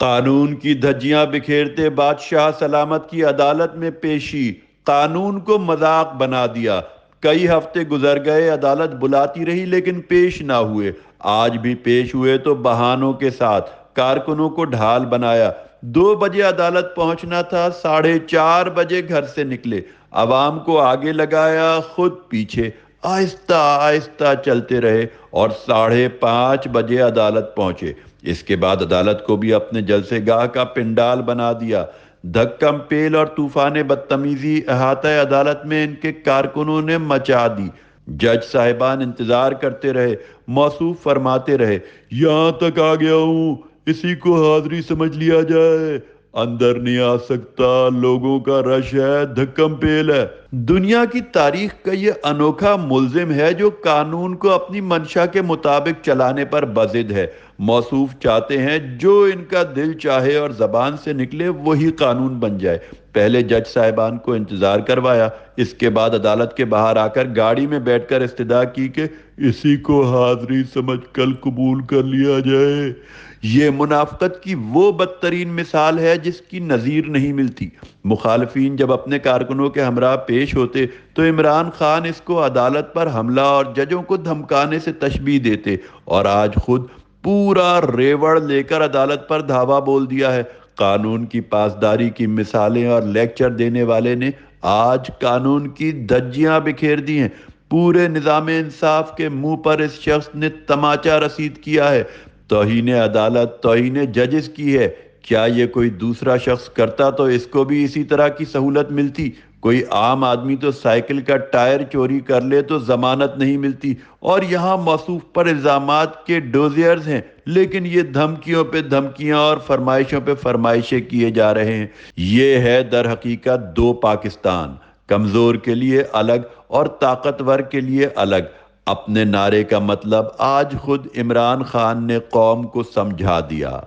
قانون کی دھجیاں بکھیرتے بادشاہ سلامت کی عدالت میں پیشی، قانون کو مذاق بنا دیا۔ کئی ہفتے گزر گئے، عدالت بلاتی رہی لیکن پیش نہ ہوئے۔ آج بھی پیش ہوئے تو بہانوں کے ساتھ، کارکنوں کو ڈھال بنایا۔ 2 بجے عدالت پہنچنا تھا، 4:30 بجے گھر سے نکلے، عوام کو آگے لگایا، خود پیچھے۔ آہستہ آہستہ چلتے رہے اور 5:30 بجے عدالت پہنچے۔ اس کے بعد عدالت کو بھی اپنے جلسے گاہ کا پنڈال بنا دیا۔ دھکم پیل اور طوفان بدتمیزی احاطہ عدالت میں ان کے کارکنوں نے مچا دی۔ جج صاحبان انتظار کرتے رہے، موصوف فرماتے رہے، یہاں تک آ گیا ہوں، اسی کو حاضری سمجھ لیا جائے، اندر نہیں آ سکتا، لوگوں کا رش ہے، دھکم پیل ہے۔ دنیا کی تاریخ کا یہ انوکھا ملزم ہے جو قانون کو اپنی منشا کے مطابق چلانے پر بضد ہے۔ موصوف چاہتے ہیں جو ان کا دل چاہے اور زبان سے نکلے وہی قانون بن جائے۔ پہلے جج صاحبان کو انتظار کروایا، اس کے بعد عدالت کے باہر آ کر گاڑی میں بیٹھ کر استدعا کی کہ اسی کو حاضری سمجھ کر قبول کر لیا جائے۔ یہ منافقت کی وہ بدترین مثال ہے جس کی نظیر نہیں ملتی۔ مخالفین جب اپنے کارکنوں کے ہمراہ پیش ہوتے تو عمران خان اس کو عدالت پر حملہ اور ججوں کو دھمکانے سے تشبیہ دیتے، اور آج خود پورا ریوڑ لے کر عدالت پر دھاوا بول دیا ہے۔ قانون کی پاسداری کی مثالیں اور لیکچر دینے والے نے آج قانون کی دھجیاں بکھیر دی ہیں۔ پورے نظام انصاف کے منہ پر اس شخص نے تماچا رسید کیا ہے۔ توہین عدالت، توہین ججز کی ہے۔ کیا یہ کوئی دوسرا شخص کرتا تو اس کو بھی اسی طرح کی سہولت ملتی؟ کوئی عام آدمی تو سائیکل کا ٹائر چوری کر لے تو ضمانت نہیں ملتی، اور یہاں موصوف پر الزامات کے ڈوزیئرز ہیں، لیکن یہ دھمکیوں پہ دھمکیاں اور فرمائشوں پہ فرمائشیں کیے جا رہے ہیں۔ یہ ہے در حقیقت دو پاکستان، کمزور کے لیے الگ اور طاقتور کے لیے الگ۔ اپنے نعرے کا مطلب آج خود عمران خان نے قوم کو سمجھا دیا۔